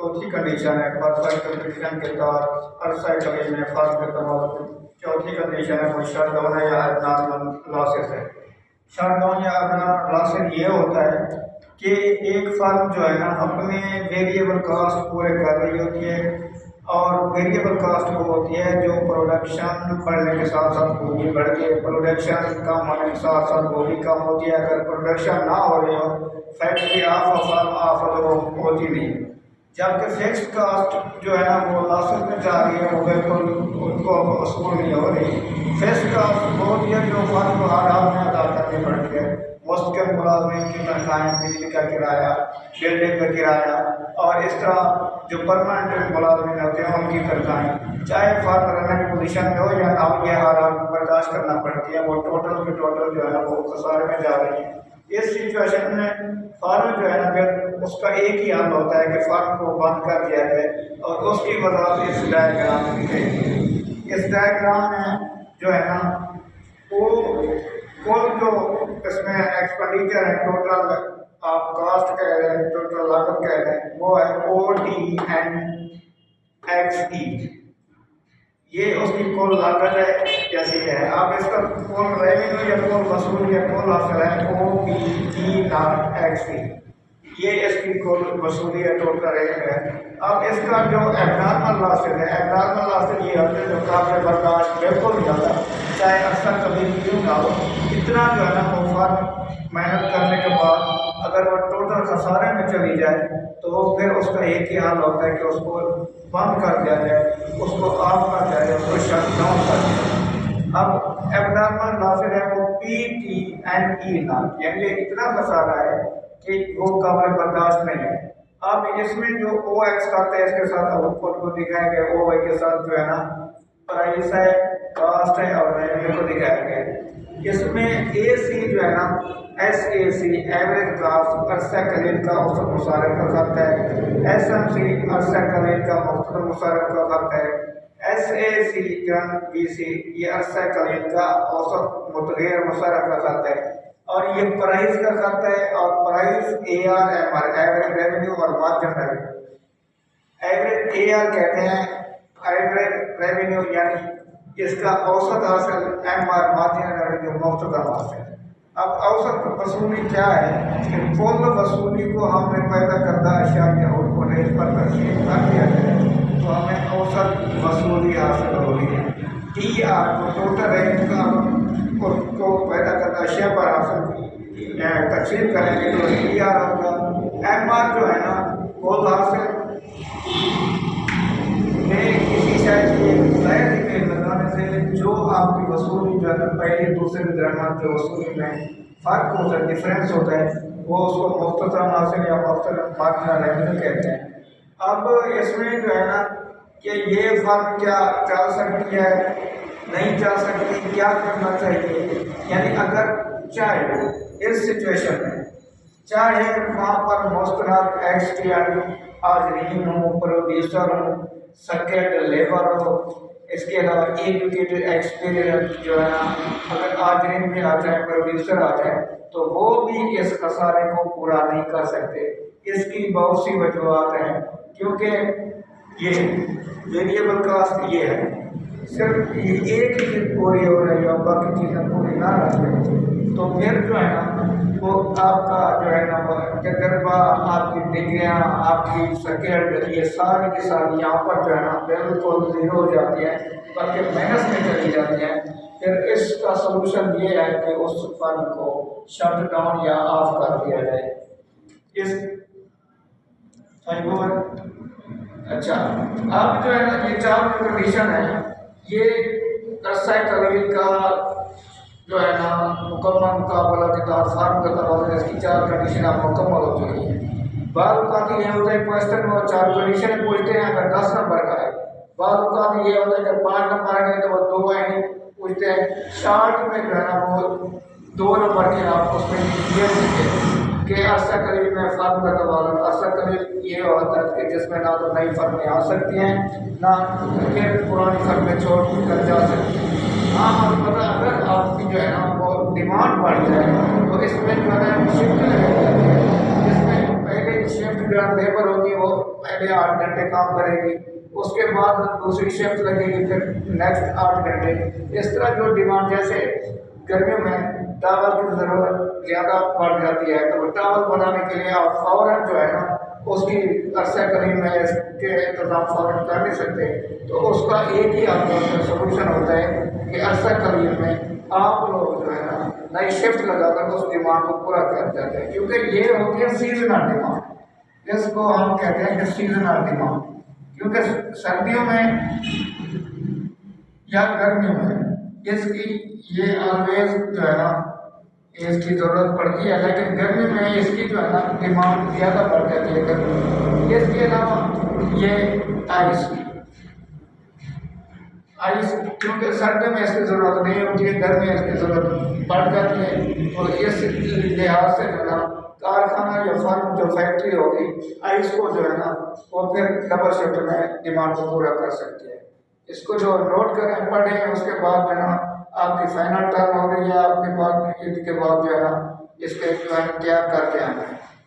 چوتھی کنڈیشن ہے perfect condition کے تحت عرصہ طویل میں فرد کے تمام چوتھی کنڈیشن ہے وہ شٹ ڈاؤن ہے یا ابنارمل لاسز ہے۔ شٹ ڈاؤن یا ابنارمل لاسز یہ ہوتا ہے کہ ایک فرم جو ہے نا اپنے ویریبل کاسٹ پورے کر رہی ہوتی ہے، اور ویریبل کاسٹ وہ ہوتی ہے جو پروڈکشن بڑھنے کے ساتھ ساتھ وہ بھی بڑھتی ہے، پروڈکشن کم ہونے کے ساتھ ساتھ وہ بھی کم ہوتی ہے۔ اگر پروڈکشن نہ ہو رہی ہو فیکٹری آف اور فرم آف تو ہوتی نہیں، جبکہ فکسڈ کاسٹ جو ہے نا وہ لاسز میں جا رہی ہے، وہ بالکل ان کو وصول نہیں ہو رہی۔ فکسڈ کاسٹ وہ ہوتی ہے جو فرم کو ہر حال میں ادا کرنی پڑتی ہے، مستقل ملازمین کی تنخواہیں، بجلی کا کرایہ، بلڈنگ کا کرایہ، اور اس طرح جو پرماننٹ ملازمین ہوتے ہیں ان کی تنخواہیں، چاہے فرم رننگ پوزیشن میں ہو یا نہ ہو، یہ ہر حال برداشت کرنا پڑتی ہے۔ وہ ٹوٹل کے ٹوٹل جو ہے نا وہ خسارے میں جا رہی ہے۔ اس سچویشن میں فارم جو ہے نا پھر اس کا ایک ہی حل ہوتا ہے کہ فارم کو بند کر دیا جائے، اور اس کی وضاحت اس ڈائیگرام میں دکھائی گئی۔ اس ڈائیگرام میں جو ہے نا وہ کل جو اس میں ایکسپینڈیچر ہے، ٹوٹل آپ کاسٹ کہہ رہے ہیں، ٹوٹل لاگت کہہ رہے ہیں، وہ ہے او ٹی این ایکس ای، یہ اس کی کل لاگت ہے جیسی ہے۔ اب اس کا کل ریونیو یا کل وصول یا کل حاصل ہے او پی ای ناٹ ایکس ای، یہ اس کی کل وصولی ہے، ٹوٹل ریونیو ہے۔ اب اس کا جو ابنارمل لاسز ہے، ابنارمل لاسز یہ ہوتے ہیں جو قابل برداشت بالکل نہیں ہوتا، چاہے اکثر کبھی کیوں نہ ہو، اتنا جو ہے نا وہ فرم محنت کرنے کے بعد اگر وہ ٹوٹل خسارے میں چلی جائے تو پھر اس کا ایک ہی حل ہوتا ہے کہ اس کو بند کر دیا جائے، اس کو آف کر دیا جائے، اس کو شٹ ڈاؤن کر دیا جائے۔ اب ابنارمل لاسز ہے وہ پی ٹی این ای نام، یعنی یہ اتنا خسارہ ہے کہ وہ قابل برداشت نہیں ہے۔ اب اس میں جو او ایکس کرتے ہیں اس کے ساتھ آؤٹ پٹ کو دکھائیں گے، او وائی کے ساتھ جو ہے نا پرائس ہے، کاسٹ ہے اور ریونیو کو دکھائیں گے۔ اس میں اے سی جو ہے نا S A C average cost عرصہ قلیل کا اوسط مصارف کا خط ہے، ایس ایم سی عرصہ قلیل کا مختصر مصارف کا خط ہے، ایس اے سی جن بی سی یہ عرصہ قلیل کا اوسط متغیر مصارف کا خط ہے، اور یہ پرائز کا خط ہے، اور price A R M R average revenue اور margin revenue. Average A R کہتے ہیں ایوریج ریونیو یعنی اس کا اوسط حاصل، ایم آر مارجن ریونیو مختصر حاصل۔ اب اوسط وصولی کیا ہے کہ کل وصولی کو ہم نے پیدا کردہ اشیاء کے آؤٹ پٹ ریٹ پر تقسیم کر دیا جائے تو ہمیں اوسط وصولی حاصل ہوگی۔ ٹی آر کو ٹوٹل ریونیو کو پیدا کردہ اشیاء پر حاصل تقسیم کریں گے تو ٹی آر ہوگا۔ ایم آر جو ہے نا کل حاصل میں کسی شاید کی غیر ریٹیل لگانے سے جو آپ کی وصولی جو ہے پہلے دوسرے درآمد کے وصولی میں فرق ہوتا ہے، ڈفرینس ہوتا ہے، وہ اس کو مختصر حاصل یا مختصر مارجنل ریونیو کہتے ہیں۔ اب اس میں جو ہے نا کہ یہ فرق کیا چل سکتی ہے، نہیں چل سکتی، کیا کرنا چاہیے، یعنی اگر چاہے اس سچویشن میں چاہے وہاں پر مستند ایکسٹرنل حاضرین ہوں، پروڈیوسر ہوں، سکیلڈ لیبر ہو، اس کے علاوہ ایجوکیٹڈ ایکسپیرینس جو ہے نا اگر حاضرین بھی آ جائیں، پروڈیوسر آ جائیں تو وہ بھی اس خسارے کو پورا نہیں کر سکتے۔ اس کی بہت سی وجوہات ہیں، کیونکہ یہ ویریبل کاسٹ یہ ہے صرف ایک ہی چیز پوری ہو رہی ہے اور باقی چیزیں پوری نہ رہتی تو پھر جو ہے نا وہ آپ کا جو ہے نا تجربہ، آپ کی ڈگریاں، آپ کی سکیلڈ، یہ ساری کی ساری یہاں پر جو ہے نا بالکل زیرو ہو جاتی ہے، بلکہ مائنس میں چلی جاتی ہیں۔ پھر اس کا سلوشن یہ ہے کہ اس فن کو شٹ ڈاؤن یا آف کر دیا جائے۔ اس اچھا اب جو ہے نا یہ چار کنڈیشن ہے، یہ عرصہ طویل کا جو ہے نا مکمل مقابلہ کے تحت فارم کا تبادلہ، اس کی چار کنڈیشن اب مکمل ہو چکی ہیں۔ بعض اوقات یہ ہوتا ہے کوشچن میں وہ چار کنڈیشن پوچھتے ہیں اگر 10 نمبر کا ہے، بعض اوقات یہ ہوتا ہے کہ 5 نمبر آئیں گے تو وہ 2 آئیں گے پوچھتے ہیں، شارٹ میں جو ہے نا وہ 2 نمبر کے آپ اس میں یہ لکھتے ہیں کہ عرصہ قلیل میں فرم کا تبادلہ۔ عرصہ قلیل یہ ہوتا ہے کہ جس میں نہ تو نئی فرمیں آ سکتی ہیں نہ پھر پرانی فرمیں چھوڑ کر جا سکتی ہیں۔ ہاں البتہ اگر آپ کی جو ہے نا وہ ڈیمانڈ بڑھ جائے تو اس میں جو ہے نا شفٹ لگائی جاتی ہے، جس میں پہلے شفٹ شفٹ جو ہے لیبر ہوگی وہ پہلے 8 گھنٹے کام کرے گی، اس کے بعد دوسری شفٹ لگے گی، پھر نیکسٹ 8 گھنٹے۔ اس طرح جو ڈیمانڈ، جیسے گرمیوں میں ٹاول کی ضرورت زیادہ بڑھ جاتی ہے تو ٹاول بنانے کے لیے آپ فوراً جو ہے نا اس کی عرصہ قریب میں اس کے انتظام فوراً کر نہیں سکتے، تو اس کا ایک ہی آپ کا سلوشن ہوتا ہے کہ عرصہ قریب میں آپ لوگ جو ہے نا نئی شفٹ لگا کر اس ڈیمانڈ کو پورا کر جاتے ہیں، کیونکہ یہ ہوتی ہے سیزنل ڈیمانڈ، اس کو ہم کہتے ہیں کہ سیزنل ڈیمانڈ، کیونکہ سردیوں میں یا گرمیوں میں اس کی یہ آلویز جو ہے نا اس کی ضرورت پڑتی ہے، لیکن گرمی میں اس کی جو ہے نا ڈیمانڈ زیادہ بڑھ جاتی ہے گرمی میں۔ اس کے علاوہ یہ آئس کیونکہ سردی میں اس کی ضرورت نہیں ہوتی ہے، گرمی میں اس کی ضرورت بڑھ جاتی ہے، اور اس لحاظ سے جو ہے نا کارخانہ یا فرم جو فیکٹری ہوگی آئس کو جو ہے نا وہ پھر ڈبل شفٹ میں ڈیمانڈ کو پورا کر سکتی ہے۔ اس کو جو نوٹ کریں پڑھیں، اس کے بعد جو ہے نا آپ کی فائنل ٹرم ہو رہی ہے، آپ کے بعد عید کے بعد جو ہے نا اس کے جو ہے تیار کر کے آنا ہے۔